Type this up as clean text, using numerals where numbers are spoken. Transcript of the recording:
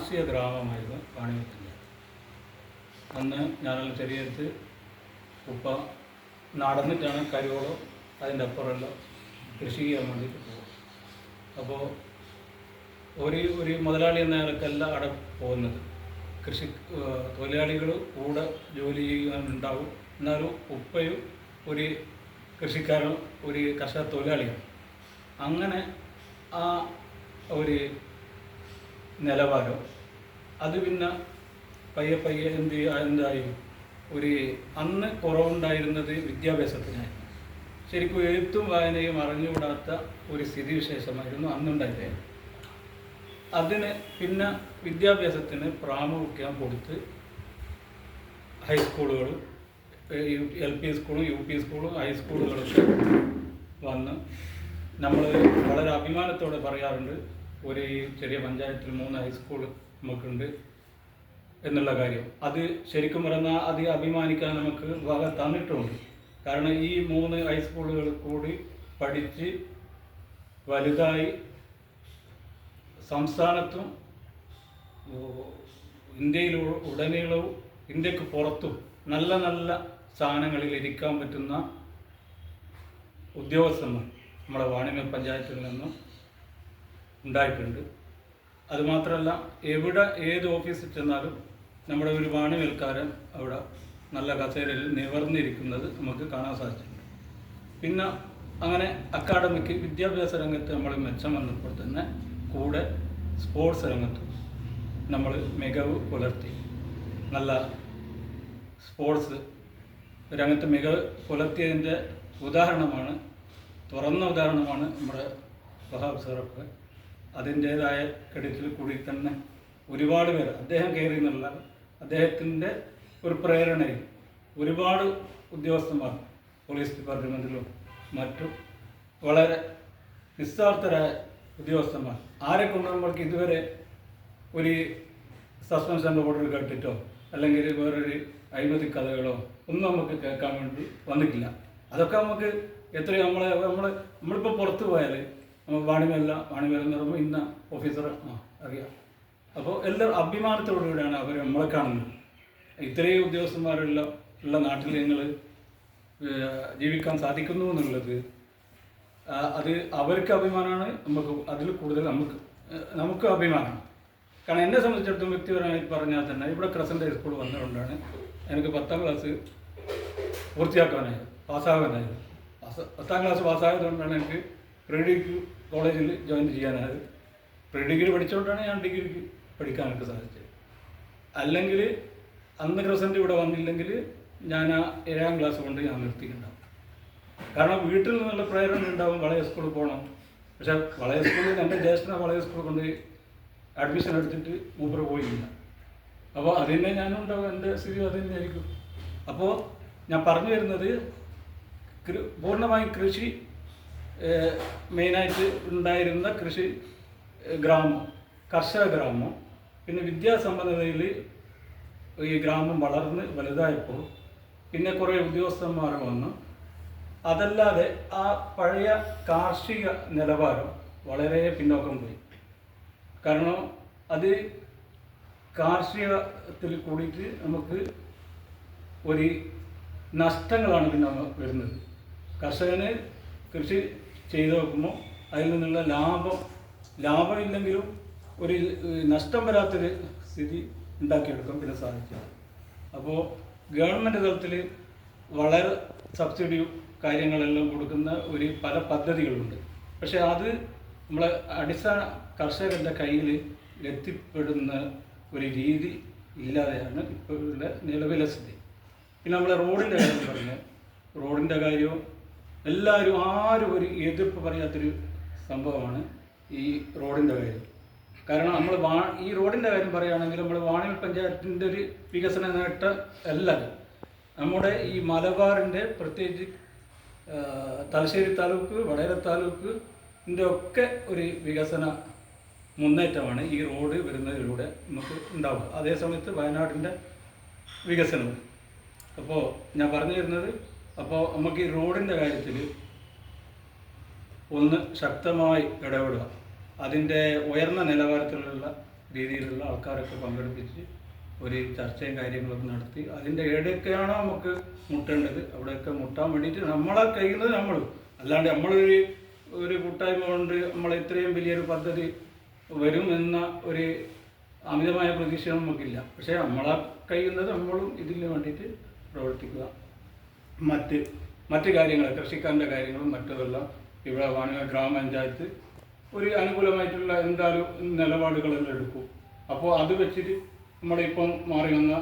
കാർഷിക ഗ്രാമമായിരുന്നു വാണിയമ്പലത്തിൻ്റെ. അന്ന് ഞാനുള്ള ചെറിയടുത്ത് ഉപ്പ നടന്നിട്ടാണ് കരുവോളം അതിൻ്റെ അപ്പുറമെല്ലാം കൃഷി ചെയ്യാൻ വേണ്ടിയിട്ട് പോകും. അപ്പോൾ ഒരു മുതലാളി എന്ന നിലക്കല്ല അവിടെ പോകുന്നത്. കൃഷി തൊഴിലാളികൾ കൂടെ ജോലി ചെയ്യാനുണ്ടാവും. എന്നാലും ഉപ്പയും ഒരു കൃഷിക്കാരൻ, ഒരു കർഷക തൊഴിലാളിയാണ്. അങ്ങനെ ആ ഒരു നിലവാരം അത് പിന്നെ പയ്യെ പയ്യെ എന്തായി ഒരു അന്ന് കുറവുണ്ടായിരുന്നത് വിദ്യാഭ്യാസത്തിനായിരുന്നു. ശരിക്കും എഴുത്തും വായനയും അറിഞ്ഞുകൂടാത്ത ഒരു സ്ഥിതിവിശേഷമായിരുന്നു അന്നുണ്ടായത്. അതിന് പിന്നെ വിദ്യാഭ്യാസത്തിന് പ്രാമുഖ്യം കൊടുത്ത് ഹൈസ്കൂളുകളും LP സ്കൂളും UP സ്കൂളും ഹൈസ്കൂളുകളൊക്കെ വന്ന് നമ്മൾ വളരെ അഭിമാനത്തോടെ പറയാറുണ്ട്, ഒരു ചെറിയ പഞ്ചായത്തിൽ 3 ഹൈസ്കൂൾ നമുക്കുണ്ട് എന്നുള്ള കാര്യം. അത് ശരിക്കും പറഞ്ഞാൽ അത് അഭിമാനിക്കാൻ നമുക്ക് വക തന്നിട്ടുണ്ട്. കാരണം ഈ 3 ഹൈസ്കൂളുകൾ കൂടി പഠിച്ച് വലുതായി സംസ്ഥാനത്തും ഇന്ത്യയിൽ ഉടനീളവും ഇന്ത്യക്ക് പുറത്തും നല്ല നല്ല സ്ഥാനങ്ങളിൽ ഇരിക്കാൻ പറ്റുന്ന ഉദ്യോഗസ്ഥന്മാർ നമ്മുടെ വാണിയമ്പലം പഞ്ചായത്തിൽ നിന്നും ഉണ്ടായിട്ടുണ്ട്. അതുമാത്രമല്ല, ഏത് ഓഫീസിൽ ചെന്നാലും നമ്മുടെ ഒരു വാണിയമ്പലക്കാരൻ അവിടെ നല്ല കസേരയിൽ നിവർന്നിരിക്കുന്നത് നമുക്ക് കാണാൻ സാധിച്ചിട്ടുണ്ട്. പിന്നെ അങ്ങനെ അക്കാഡമിക് വിദ്യാഭ്യാസ രംഗത്ത് നമ്മൾ മെച്ചം വന്നപ്പോൾ തന്നെ കൂടെ സ്പോർട്സ് രംഗത്തും നമ്മൾ മികവ് പുലർത്തി. നല്ല സ്പോർട്സ് രംഗത്ത് മികവ് പുലർത്തിയതിൻ്റെ തുറന്ന ഉദാഹരണമാണ് നമ്മുടെ വഹാബ് സാറൊക്കെ. അതിൻ്റേതായ ക്രെഡിറ്റിൽ കൂടി തന്നെ ഒരുപാട് പേർ അദ്ദേഹം കയറി എന്നുള്ള അദ്ദേഹത്തിൻ്റെ ഒരു പ്രേരണയിൽ ഒരുപാട് ഉദ്യോഗസ്ഥന്മാർ പോലീസ് ഡിപ്പാർട്ട്മെൻറ്റിലും മറ്റും വളരെ നിസ്വാർത്ഥരായ ഉദ്യോഗസ്ഥന്മാർ ആരെ കൊണ്ടുവരുമ്പോഴേക്ക് ഇതുവരെ ഒരു സസ്പെൻഷൻ ഓർഡർ കേട്ടിട്ടോ അല്ലെങ്കിൽ വേറൊരു അഴിമതി കഥകളോ ഒന്നും നമുക്ക് കേൾക്കാൻ വേണ്ടി വന്നിട്ടില്ല. അതൊക്കെ നമുക്ക് എത്രയോ നമ്മളിപ്പോൾ പുറത്ത് പോയാൽ വാണിമേലം എന്ന് പറയുമ്പോൾ ഇന്ന ഓഫീസർ അറിയാം. അപ്പോൾ എല്ലാവരും അഭിമാനത്തോടുകൂടിയാണ് അവർ നമ്മളെ കാണുന്നത്. ഇത്രയും ഉദ്യോഗസ്ഥന്മാരുള്ള നാട്ടിൽ നിങ്ങൾ ജീവിക്കാൻ സാധിക്കുന്നു എന്നുള്ളത് അത് അവർക്ക് അഭിമാനമാണ്, അതിൽ കൂടുതൽ നമുക്ക് അഭിമാനമാണ്. കാരണം എന്നെ സംബന്ധിച്ചിടത്തോളം വ്യക്തിപരമായി പറഞ്ഞാൽ തന്നെ ഇവിടെ ക്രസൻ്റ് ഹൈസ്കൂൾ വന്നതുകൊണ്ടാണ് എനിക്ക് 10ാം ക്ലാസ് പൂർത്തിയാക്കാനായത്, പാസ്സാകാനായത്. 10ാം ക്ലാസ് പാസ്സായതുകൊണ്ടാണ് എനിക്ക് പ്രീ ഡിഗ്രി കോളേജിൽ ജോയിൻ ചെയ്യാനായത്. പ്രീ ഡിഗ്രി പഠിച്ചുകൊണ്ടാണ് ഞാൻ ഡിഗ്രിക്ക് പഠിക്കാനൊക്കെ സാധിച്ചത്. അല്ലെങ്കിൽ അന്ന് ക്രസൻ്റ് ഇവിടെ വന്നില്ലെങ്കിൽ ഞാൻ ആ 7ാം ക്ലാസ് കൊണ്ട് ഞാൻ നിർത്തിയിട്ടുണ്ടാവും. കാരണം വീട്ടിൽ നിന്നുള്ള പ്രേരണ ഉണ്ടാവും, വളയ സ്കൂളിൽ പോകണം. പക്ഷേ വളയ സ്കൂളിൽ എൻ്റെ ജ്യേഷ്ഠനെ വളയ സ്കൂളിൽ കൊണ്ട് അഡ്മിഷൻ എടുത്തിട്ട് മൂപ്പർ പോയില്ല. അപ്പോൾ അതിനെ ഞാനും ഉണ്ടാവും, എൻ്റെ സ്ഥിതി അത് തന്നെയായിരിക്കും. അപ്പോൾ ഞാൻ പറഞ്ഞു വരുന്നത് പൂർണ്ണമായും കൃഷി മെയിനായിട്ട് ഉണ്ടായിരുന്ന കൃഷി ഗ്രാമം, കർഷക ഗ്രാമം. പിന്നെ വിദ്യാസമ്പന്നതയിൽ ഈ ഗ്രാമം വളർന്ന് വലുതായപ്പോൾ പിന്നെ കുറേ ഉദ്യോഗസ്ഥന്മാർ വന്നു. അതല്ലാതെ ആ പഴയ കാർഷിക നിലവാരം വളരെ പിന്നോക്കം പോയി. കാരണം അത് കാർഷികത്തിൽ കൂടിയിട്ട് നമുക്ക് ഒരു നഷ്ടങ്ങളാണ് പിന്നെ വരുന്നത്. കർഷകന് കൃഷി ചെയ്ത് നോക്കുമ്പോൾ അതിൽ നിന്നുള്ള ലാഭമില്ലെങ്കിലും ഒരു നഷ്ടം വരാത്തൊരു സ്ഥിതി ഉണ്ടാക്കിയെടുക്കാൻ പിന്നെ സാധിക്കും. അപ്പോൾ ഗവൺമെൻറ് തലത്തിൽ വളരെ സബ്സിഡിയും കാര്യങ്ങളെല്ലാം കൊടുക്കുന്ന പല പദ്ധതികളുണ്ട്. പക്ഷേ അത് നമ്മളെ അടിസ്ഥാന കർഷകരുടെ കയ്യിൽ എത്തിപ്പെടുന്ന ഒരു രീതി ഇല്ലാതെയാണ് ഇപ്പോഴുള്ള നിലവിലെ സ്ഥിതി. പിന്നെ നമ്മളെ റോഡിൻ്റെ കാര്യം പറഞ്ഞാൽ റോഡിൻ്റെ കാര്യവും എല്ലാവരും ആരും ഒരു എതിർപ്പ് പറയാത്തൊരു സംഭവമാണ് ഈ റോഡിൻ്റെ കാര്യം. കാരണം നമ്മൾ ഈ റോഡിൻ്റെ കാര്യം പറയുകയാണെങ്കിൽ നമ്മൾ വാണിയമ്പലം പഞ്ചായത്തിൻ്റെ ഒരു വികസന നേട്ടം അല്ല, നമ്മുടെ ഈ മലബാറിൻ്റെ പ്രത്യേകിച്ച് തലശ്ശേരി താലൂക്ക്, വടകര താലൂക്കിൻ്റെ ഒക്കെ ഒരു വികസന മുന്നേറ്റമാണ് ഈ റോഡ് വരുന്നതിലൂടെ നമുക്ക് ഉണ്ടാവുക. അതേസമയത്ത് വയനാടിൻ്റെ വികസനവും. അപ്പോൾ ഞാൻ പറഞ്ഞു തരുന്നത്, അപ്പോൾ നമുക്ക് ഈ റോഡിൻ്റെ കാര്യത്തിൽ ഒന്ന് ശക്തമായി ഇടപെടുക, അതിൻ്റെ ഉയർന്ന നിലവാരത്തിലുള്ള രീതിയിലുള്ള ആൾക്കാരൊക്കെ പങ്കെടുപ്പിച്ച് ഒരു ചർച്ചയും കാര്യങ്ങളൊക്കെ നടത്തി അതിൻ്റെ എവിടെയൊക്കെയാണോ നമുക്ക് മുട്ടേണ്ടത് അവിടെയൊക്കെ മുട്ടാൻ വേണ്ടിയിട്ട് നമ്മളെ കഴിയുന്നത് നമ്മൾ, അല്ലാണ്ട് ഒരു കൂട്ടായ്മ കൊണ്ട് നമ്മൾ ഇത്രയും വലിയൊരു പദ്ധതി വരും എന്ന ഒരു അമിതമായ പ്രതീക്ഷ നമുക്കില്ല. പക്ഷേ നമ്മളെ കഴിയുന്നത് നമ്മളും ഇതിന് വേണ്ടിയിട്ട് പ്രവർത്തിക്കുക. മറ്റ് കാര്യങ്ങൾ, കൃഷിക്കാരൻ്റെ കാര്യങ്ങളും മറ്റതെല്ലാം ഇവിടെ വാണിക ഗ്രാമപഞ്ചായത്ത് ഒരു അനുകൂലമായിട്ടുള്ള എന്തായാലും നിലപാടുകളെല്ലാം എടുക്കും. അപ്പോൾ അത് വെച്ചിട്ട് നമ്മളിപ്പം മാറി വന്ന